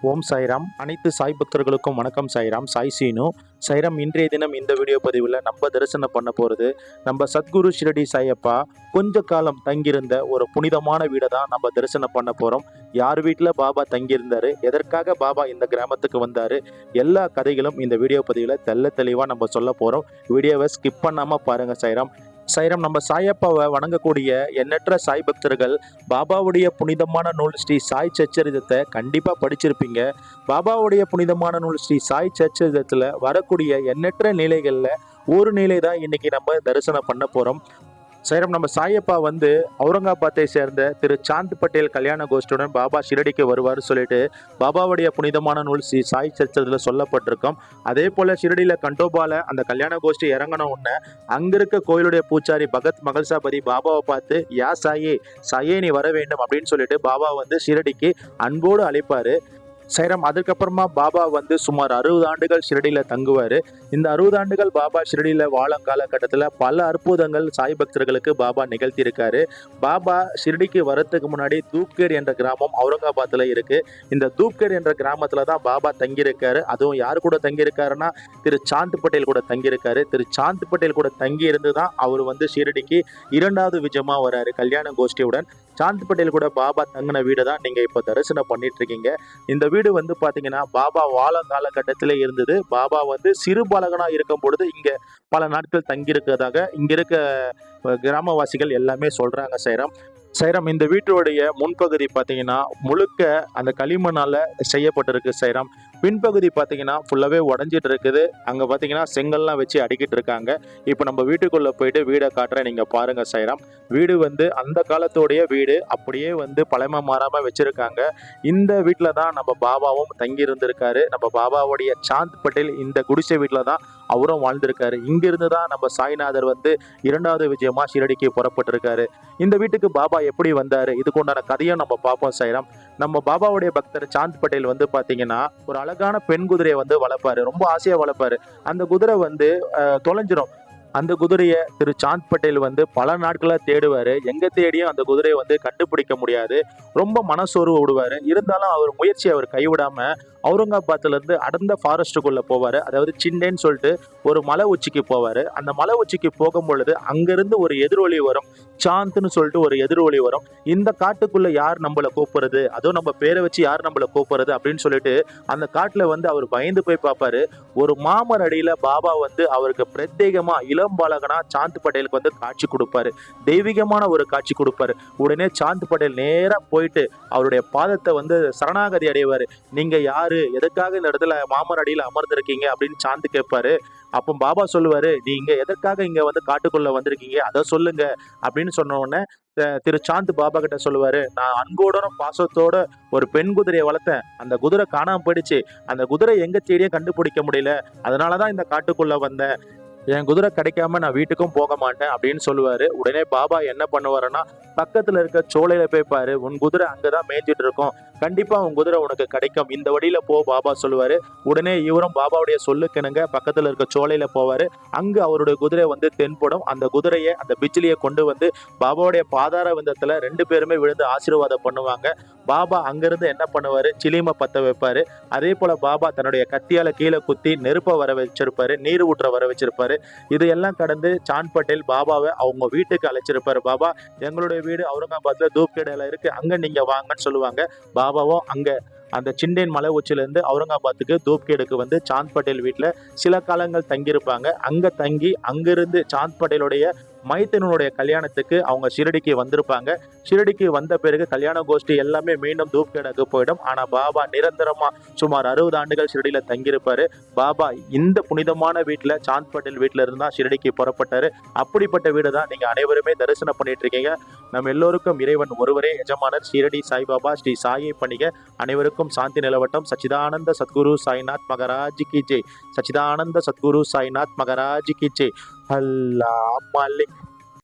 ஓம் சாய்ராம். அனைத்து சாய் பக்தர்களுக்கும் வணக்கம். சாய்ராம், சாய் சீனு. சாய்ராம், இன்றைய தினம் இந்த வீடியோ பதிவில் நம்ம தரிசனம் பண்ண போகிறது நம்ம சத்குரு ஷிரடி சாயப்பா கொஞ்ச காலம் தங்கியிருந்த ஒரு புனிதமான வீடை தான் நம்ம தரிசனம் பண்ண போகிறோம். யார் வீட்டில் பாபா தங்கியிருந்தாரு, எதற்காக பாபா இந்த கிராமத்துக்கு வந்தார், எல்லா கதைகளும் இந்த வீடியோ பதிவில் தெள்ள தெளிவாக நம்ம சொல்ல போகிறோம். வீடியோவை ஸ்கிப் பண்ணாமல் பாருங்கள். சாய்ராம் சாய்ராம், நம்ம சாயப்பாவை வணங்கக்கூடிய எண்ணற்ற சாய் பக்தர்கள் பாபாவுடைய புனிதமான நூல் ஸ்ரீ சாய் சச்சரிதத்தை கண்டிப்பாக படிச்சிருப்பீங்க. பாபாவுடைய புனிதமான நூல் ஸ்ரீ சாய் சச்சரிதத்தில் வரக்கூடிய எண்ணற்ற நிலைகளில் ஒரு நிலை தான் இன்னைக்கு நம்ம தரிசனம் பண்ண போகிறோம். சாய்ராம், நம்ம சாயப்பா அவுரங்காபாத்தை சேர்ந்த திரு சாந்த் பட்டேல் கல்யாண கோஷ்டியுடன் பாபா ஷிரடிக்கு வருவார் சொல்லிட்டு பாபாவுடைய புனிதமான நூல் ஸ்ரீ சாய் சச்சரிதத்தில் சொல்லப்பட்டிருக்கோம். அதே போல ஷிரடியில் கண்டோபால அந்த கல்யாண கோஷ்டி இறங்கணும் உடனே அங்க இருக்க கோயிலுடைய பூச்சாரி பகத் மகள்சாபதி பாபாவை பார்த்து யா சாயே சாயே நீ வர வேண்டும் அப்படின்னு சொல்லிட்டு பாபா ஷிரடிக்கு அன்போடு அழைப்பாரு. சாய்ராம், அதுக்கப்புறமா பாபா சுமார் 60 ஆண்டுகள் ஷிரடியில் தங்குவார். இந்த 60 ஆண்டுகள் பாபா ஷிரடியில் வாழும் காலகட்டத்தில் பல அற்புதங்கள் சாய் பக்தர்களுக்கு பாபா நிகழ்த்தியிருக்காரு. பாபா ஷிரடிக்கு வரத்துக்கு முன்னாடி தூப்கேர் என்ற கிராமம் அவுரங்காபாத்தில் இருக்குது. இந்த தூப்கேர் என்ற கிராமத்தில் தான் பாபா தங்கியிருக்காரு. அதுவும் யார் கூட தங்கியிருக்காருன்னா திரு சாந்த் பட்டேல் கூட தங்கியிருக்காரு. திரு சாந்த் பட்டேல் கூட தங்கி இருந்து தான் அவர் ஷிரடிக்கு 2வது விஜயமாக வராரு கல்யாண கோஷ்டியுடன். சாந்த் பட்டேல் கூட பாபா தங்கின வீடு தான் நீங்கள் இப்போ தரிசனம் பண்ணிட்டு இருக்கீங்க. இந்த வீடு பார்த்தீங்கன்னா பாபா வாழும் காலகட்டத்திலே இருந்தது. பாபா சிறு பாலகனா இருக்கும் பொழுது இங்க பல நாட்கள் தங்கியிருக்கிறதாக இங்க இருக்க கிராமவாசிகள் எல்லாமே சொல்றாங்க. சாய்ராம், இந்த வீட்டுடைய முன்பகுதி பார்த்தீங்கன்னா முழுக்க அந்த களிமண்ணால் செய்யப்பட்டிருக்கு. சாய்ராம், பின்பகுதி பார்த்தீங்கன்னா ஃபுல்லாகவே உடஞ்சிட்டு இருக்குது. அங்கே பார்த்தீங்கன்னா செங்கல்லாம் வச்சு அடிக்கிட்டு இருக்காங்க. இப்போ நம்ம வீட்டுக்குள்ளே போயிட்டு வீடை காட்டுறேன், நீங்கள் பாருங்கள். சாய்ராம், வீடு அந்த காலத்தோடைய வீடு அப்படியே பழமை மாறாமல் வச்சுருக்காங்க. இந்த வீட்டில் தான் நம்ம பாபாவும் தங்கி இருந்திருக்காரு. நம்ம பாபாவுடைய சாந்த் பட்டேல் இந்த குடிசை வீட்டில் தான் அவரும் வாழ்ந்திருக்காரு. இங்கிருந்து தான் நம்ம சாய்நாதர் 2வது விஜயமாக ஷிரடிக்கு புறப்பட்டிருக்காரு. இந்த வீட்டுக்கு பாபா எப்படி வந்தாரு, இதுக்கு உண்டான கதையும் நம்ம பார்ப்போம். சாய்ராம், நம்ம பாபாவுடைய பக்தர் சாந்த் பட்டேல் பார்த்தீங்கன்னா ஒரு அழகான பெண் குதிரையை வளர்ப்பாரு. ரொம்ப ஆசையா வளர்ப்பாரு. அந்த குதிரை தொலைஞ்சிரும். அந்த குதிரையை திரு சாந்த் பட்டேல் பல நாட்களாக தேடுவார். எங்கே தேடியும் அந்த குதிரையை கண்டுபிடிக்க முடியாது. ரொம்ப மனசோர்வு விடுவார். இருந்தாலும் அவர் முயற்சியை கைவிடாமல் அவுரங்காபாத்லேருந்து அடர்ந்த ஃபாரஸ்ட்டுக்குள்ளே போவார். அதாவது சிண்டேன்னு சொல்லிட்டு ஒரு மலை உச்சிக்கு போவார். அந்த மலை உச்சிக்கு போகும் பொழுது அங்கேருந்து ஒரு எதிரொலி வரும். சாந்த்னு சொல்லிட்டு ஒரு எதிரொலி வரும். இந்த காட்டுக்குள்ளே யார் நம்மளை கூப்பிடுறது, அதுவும் நம்ம பேரை வச்சு யார் நம்மளை கூப்பிடுறது அப்படின்னு சொல்லிட்டு அந்த காட்டில் அவர் பயந்து போய் பார்ப்பாரு. ஒரு மாமர அடியில் பாபா அவருக்கு பிரத்யேகமாக இளம் பாலகனா சாந்த் பட்டேலுக்கு காட்சி கொடுப்பாரு. தெய்வீகமான ஒரு காட்சி கொடுப்பாரு. உடனே சாந்த் பட்டேல் நேராக போயிட்டு அவருடைய பாதத்தை சரணாகதி அடைவார். நீங்கள் யாரு, எதுக்காக இந்த இடத்துல மாமர அடியில் அமர்ந்திருக்கீங்க அப்படின்னு சாந்த் கேட்பாரு. அப்போ பாபா சொல்லுவாரு, நீங்க எதற்காக இங்க காட்டுக்குள்ள வந்திருக்கீங்க அதை சொல்லுங்க அப்படின்னு சொன்ன உடனே திரு சாந்த் பாபா கிட்ட சொல்லுவாரு, நான் அன்போட பாசத்தோட ஒரு பெண் குதிரையை வளர்த்தேன். அந்த குதிரை காணாம போயிடுச்சு. அந்த குதிரை எங்க தேடியே கண்டுபிடிக்க முடியல. அதனாலதான் இந்த காட்டுக்குள்ள வந்தேன். என் குதிரை கிடைக்காம நான் வீட்டுக்கும் போக மாட்டேன் அப்படின்னு சொல்லுவாரு. உடனே பாபா என்ன பண்ணுவாருன்னா பக்கத்துல இருக்க சோலையில போய் பாரு, உன் குதிரை அங்கதான் மேய்ஞ்சிட்டு இருக்கும், கண்டிப்பா உன் குதிரை உனக்கு கிடைக்கும், இந்த வழியில போ பாபா சொல்லுவாரு. உடனே இவரும் பாபாவுடைய சொல்லுக்கிணங்க பக்கத்துல இருக்க சோலையில போவாரு. அங்கு அவருடைய குதிரை தென்படும். அந்த குதிரையை அந்த பிச்சிலியை கொண்டு பாபாவுடைய பாதார விந்தத்துல 2 பேருமே விழுந்து ஆசீர்வாதம் பண்ணுவாங்க. பாபா அங்கிருந்து என்ன பண்ணுவாரு, சிலிமை பத்த வைப்பாரு. அதே போல பாபா தன்னுடைய கத்தியால கீழே குத்தி நெருப்பை வர வச்சிருப்பாரு, நீர் ஊற்ற வர வச்சிருப்பாரு. இதையெல்லாம் கடந்து சாந்த் பட்டேல் பாபாவை அவங்க வீட்டுக்கு அழைச்சிருப்பாரு. பாபா, எங்களுடைய வீடு அவுரங்காபாத்ல தூப்கேடில் இருக்கு, அங்க நீங்க வாங்கன்னு சொல்லுவாங்க. பாபாவும் அங்க அந்த சிண்டேன் மலை உச்சிலேருந்து அவுரங்காபாத்துக்கு தூப்கேடுக்கு சாந்த் பட்டேல் வீட்டில் சில காலங்கள் தங்கியிருப்பாங்க. அங்கே தங்கி அங்கிருந்து சாந்த் பட்டேலுடைய மைத்தனுடைய கல்யாணத்துக்கு அவங்க ஷிரடிக்கு வந்திருப்பாங்க. ஷிரடிக்கு வந்த பிறகு கல்யாண கோஷ்டி எல்லாமே மீண்டும் தூப்கேடுக்கு போயிடும். ஆனால் பாபா நிரந்தரமாக சுமார் 60 ஆண்டுகள் ஷிரடியில் தங்கியிருப்பாரு. பாபா இந்த புனிதமான வீட்டில் சாந்த் பட்டேல் வீட்டில் இருந்தால் ஷிரடிக்கு புறப்பட்டாரு. அப்படிப்பட்ட வீடு தான் நீங்கள் அனைவருமே தரிசனம் பண்ணிட்டு இருக்கீங்க. நம்ம எல்லோருக்கும் இறைவன் ஒருவரே எஜமானர். ஷிரடி சாய்பாபா ஸ்ரீ சாயை பணிக அனைவருக்கும் சாந்தி நிலவட்டம். சச்சிதானந்த சத்குரு சாய்நாத் மகராஜ் கி ஜெய். சச்சிதானந்த சத்குரு சாய்நாத் மகராஜ் கி ஜெய். அல்லாஹ் மாலிக்.